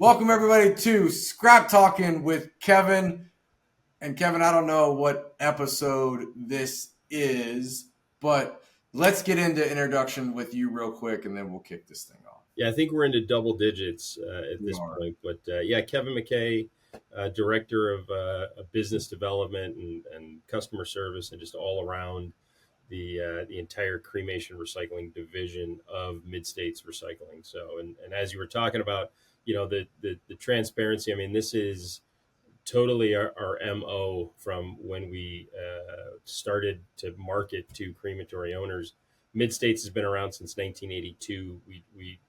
Welcome everybody to Scrap Talking with Kevin. And Kevin, I don't know what episode this is, but let's get into introduction with you real quick, and then we'll kick this thing off. Yeah, I think we're into double digits at We this are. point. But yeah, Kevin McKay, director of business development and customer service, and just all around the entire cremation recycling division of Mid States Recycling. So, and as you were talking about, the transparency. I mean, this is totally our mo from when we started to market to crematory owners. Mid States has been around since 1982.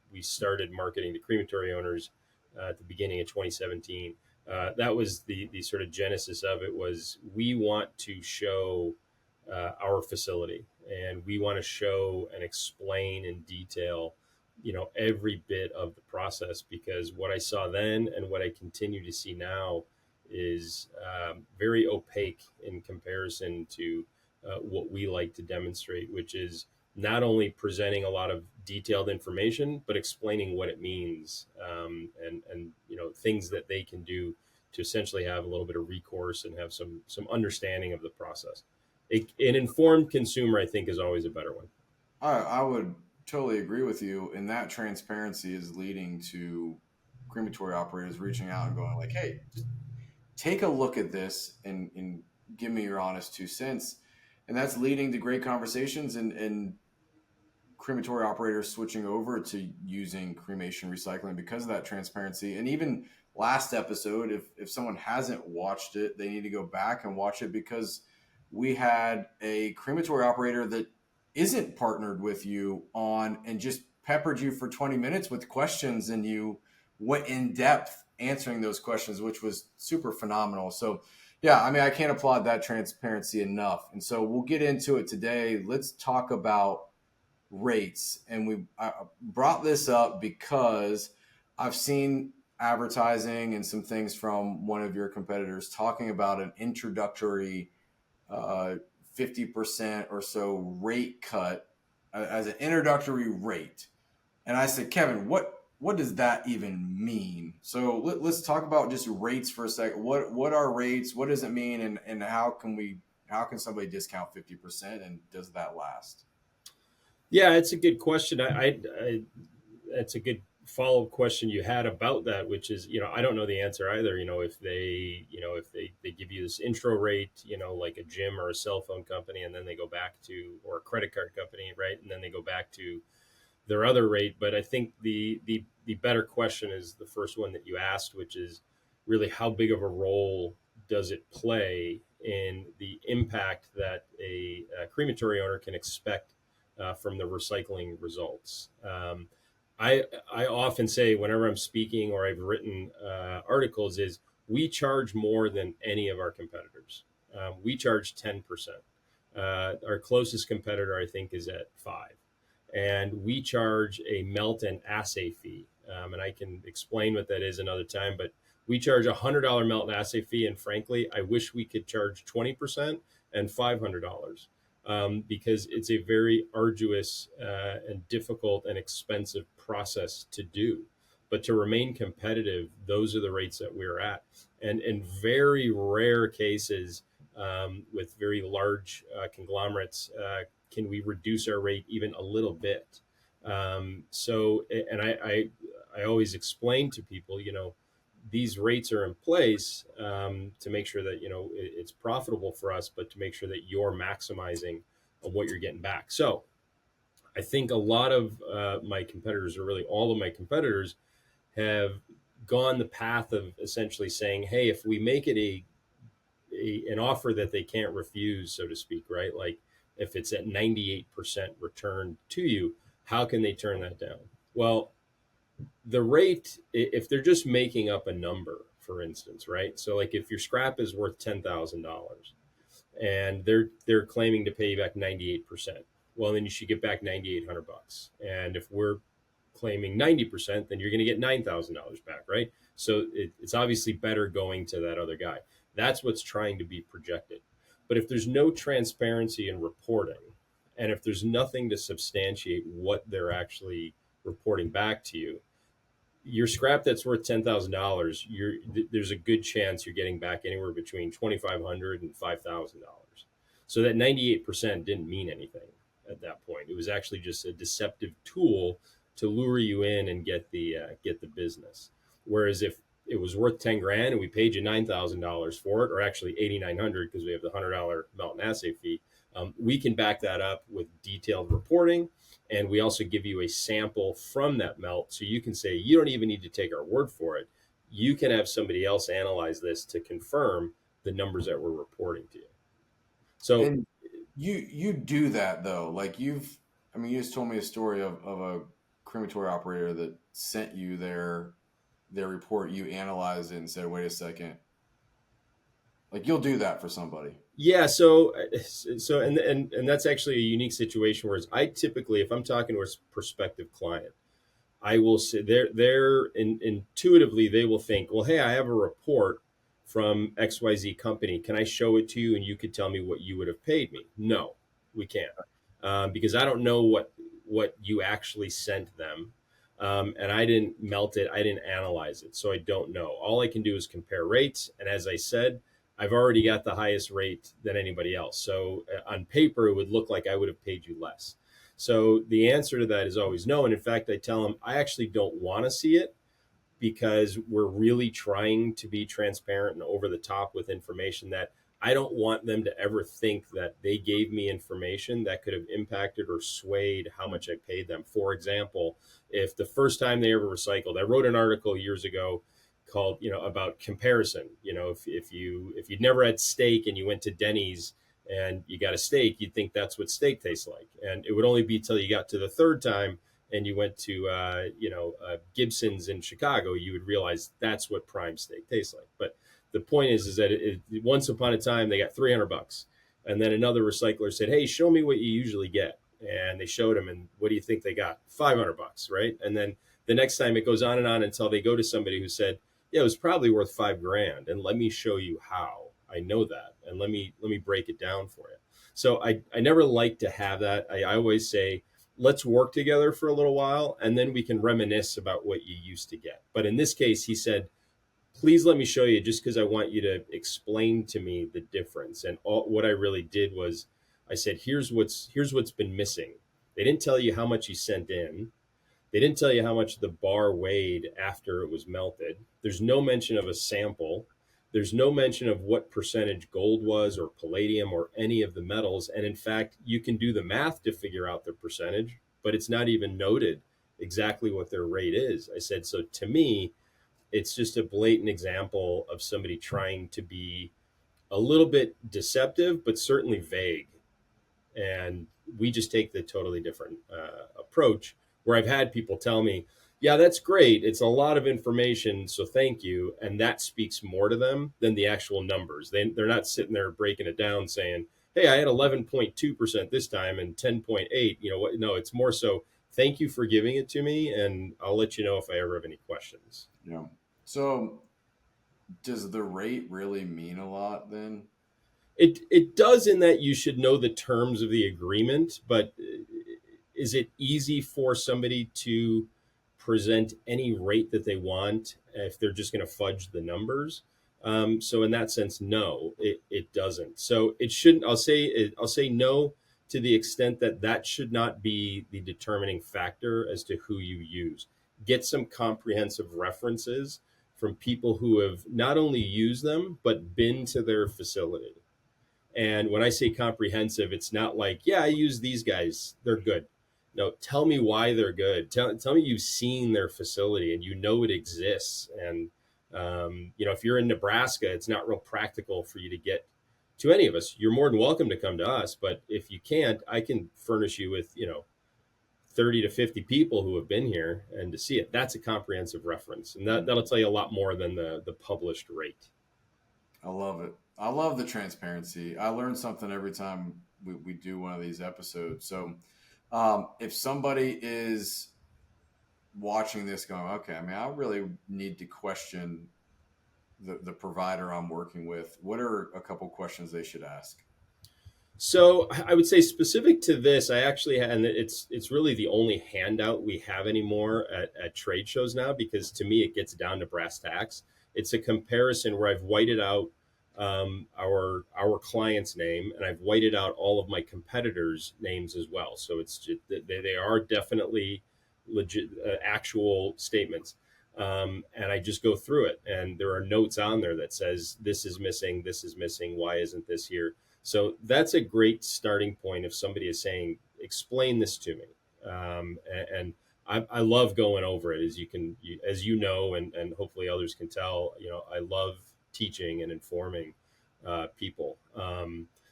We started marketing to crematory owners at the beginning of 2017. That was the sort of genesis of it. Was we want to show our facility, and we want to show and explain in detail every bit of the process, because what I saw then and what I continue to see now is very opaque in comparison to what we like to demonstrate, which is not only presenting a lot of detailed information, but explaining what it means, and things that they can do to essentially have a little bit of recourse and have some understanding of the process. An informed consumer, I think, is always a better one. I would totally agree with you, and that transparency is leading to crematory operators reaching out and going like, "Hey, just take a look at this and give me your honest 2 cents." And that's leading to great conversations and crematory operators switching over to using cremation recycling because of that transparency. And even last episode, if someone hasn't watched it, they need to go back and watch it, because we had a crematory operator that isn't partnered with you on and just peppered you for 20 minutes with questions, and you went in depth answering those questions, which was super phenomenal. So yeah, I mean, I can't applaud that transparency enough. And so we'll get into it today. Let's talk about rates. And I brought this up because I've seen advertising and some things from one of your competitors talking about an introductory 50% or so rate cut as an introductory rate. And I said, Kevin, what does that even mean? So let's talk about just rates for a second. What are rates? What does it mean? And how can somebody discount 50%, and does that last? Yeah, it's a good question. It's a good follow up question you had about that, which is, I don't know the answer either. If they give you this intro rate, like a gym or a cell phone company, and then they go back to, or a credit card company, right, and then they go back to their other rate. But I think the better question is the first one that you asked, which is really how big of a role does it play in the impact that a crematory owner can expect from the recycling results. I often say, whenever I'm speaking or I've written articles, is we charge more than any of our competitors. We charge 10%. Our closest competitor, I think, is at 5, and we charge a melt and assay fee. And I can explain what that is another time, but we charge $100 melt and assay fee. And frankly, I wish we could charge 20% and $500, because it's a very arduous and difficult and expensive process to do. But to remain competitive, those are the rates that we're at. And in very rare cases, with very large conglomerates, can we reduce our rate even a little bit? And I always explain to people, these rates are in place to make sure that it's profitable for us, but to make sure that you're maximizing what you're getting back. So I think a lot of my competitors, or really all of my competitors, have gone the path of essentially saying, hey, if we make it an offer that they can't refuse, so to speak, right? Like if it's at 98% return to you, how can they turn that down? Well, the rate, if they're just making up a number, for instance, right? So like if your scrap is worth $10,000 and they're claiming to pay you back 98%, well, then you should get back $9,800. And if we're claiming 90%, then you're going to get $9,000 back, right? So it's obviously better going to that other guy. That's what's trying to be projected. But if there's no transparency in reporting, and if there's nothing to substantiate what they're actually reporting back to you, your scrap that's worth $10,000, there's a good chance you're getting back anywhere between 2,500 and $5,000. So that 98% didn't mean anything at that point. It was actually just a deceptive tool to lure you in and get the business. Whereas if it was worth 10 grand and we paid you $9,000 for it, or actually 8,900 because we have the $100 melt and assay fee, we can back that up with detailed reporting, and we also give you a sample from that melt. So you can say, you don't even need to take our word for it. You can have somebody else analyze this to confirm the numbers that we're reporting to you. So, And you do that though. Like I mean, you just told me a story of a crematory operator that sent you their report. You analyzed it and said, wait a second. Like you'll do that for somebody. yeah, and that's actually a unique situation. Whereas I typically, if I'm talking to a prospective client, I will say intuitively they will think, well, hey, I have a report from XYZ company. Can I show it to you and you could tell me what you would have paid me? No, we can't, because I don't know what you actually sent them, and I didn't melt it, I didn't analyze it, so I don't know. All I can do is compare rates, and as I said, I've already got the highest rate than anybody else. So on paper, it would look like I would have paid you less. So the answer to that is always no. And in fact, I tell them I actually don't want to see it because we're really trying to be transparent and over the top with information that I don't want them to ever think that they gave me information that could have impacted or swayed how much I paid them. For example, if the first time they ever recycled, I wrote an article years ago called, about comparison. If you'd never had steak and you went to Denny's and you got a steak, you'd think that's what steak tastes like. And it would only be till you got to the third time and you went to Gibson's in Chicago, you would realize that's what prime steak tastes like. But the point is that once upon a time they got $300, and then another recycler said, "Hey, show me what you usually get," and they showed him, and what do you think they got? $500, right? And then the next time it goes on and on until they go to somebody who said, "Yeah, it was probably worth $5,000, and let me show you how I know that, and let me break it down for you." So I never like to have that. I always say, let's work together for a little while and then we can reminisce about what you used to get. But in this case, he said, please let me show you, just because I want you to explain to me the difference. And what I really did was I said, here's what's been missing. They didn't tell you how much you sent in. They didn't tell you how much the bar weighed after it was melted. There's no mention of a sample. There's no mention of what percentage gold was or palladium or any of the metals. And in fact, you can do the math to figure out the percentage, but it's not even noted exactly what their rate is. I said, so to me, it's just a blatant example of somebody trying to be a little bit deceptive, but certainly vague. And we just take the totally different approach, where I've had people tell me, yeah, that's great, it's a lot of information, so thank you, and that speaks more to them than the actual numbers. They're not sitting there breaking it down saying, hey, I had 11.2% this time and 10.8, what? No, it's more so, thank you for giving it to me, and I'll let you know if I ever have any questions. Yeah. So does the rate really mean a lot then? It does, in that you should know the terms of the agreement, but is it easy for somebody to present any rate that they want if they're just going to fudge the numbers? So in that sense, no, it doesn't. So it shouldn't. I'll say no, to the extent that that should not be the determining factor as to who you use. Get some comprehensive references from people who have not only used them but been to their facility. And when I say comprehensive, it's not like, yeah, I use these guys, they're good. No, tell me why they're good. Tell me you've seen their facility and you know it exists. And, if you're in Nebraska, it's not real practical for you to get to any of us. You're more than welcome to come to us. But if you can't, I can furnish you with, 30 to 50 people who have been here and to see it. That's a comprehensive reference. And that'll tell you a lot more than the published rate. I love it. I love the transparency. I learn something every time we do one of these episodes. So if somebody is watching this going, okay, I mean, I really need to question the provider I'm working with, what are a couple questions they should ask? So I would say specific to this, I actually and it's really the only handout we have anymore at trade shows now, because to me it gets down to brass tacks. It's a comparison where I've whited out our client's name, and I've whited out all of my competitors' names as well. So it's just, they are definitely legit actual statements. And I just go through it, and there are notes on there that says this is missing, this is missing, why isn't this here? So that's a great starting point if somebody is saying, explain this to me. And I love going over it, as as you know, and hopefully others can tell, I love teaching and informing people.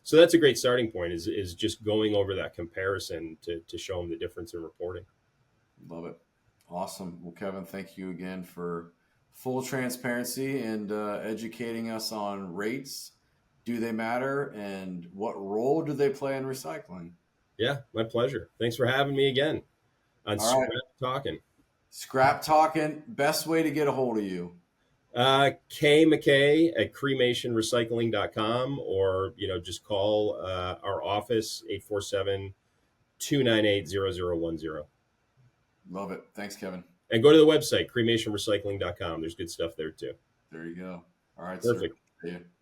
So that's a great starting point, is just going over that comparison to show them the difference in reporting. Love it. Awesome. Well, Kevin, thank you again for full transparency and educating us on rates. Do they matter? And what role do they play in recycling? Yeah, my pleasure. Thanks for having me again on All right. Scrap Talking. Scrap talking. Best way to get a hold of you. K McKay at cremationrecycling.com, or, just call our office, 847-298-0010. Love it. Thanks, Kevin. And go to the website, cremationrecycling.com. There's good stuff there too. There you go. All right, sir. Perfect. See you.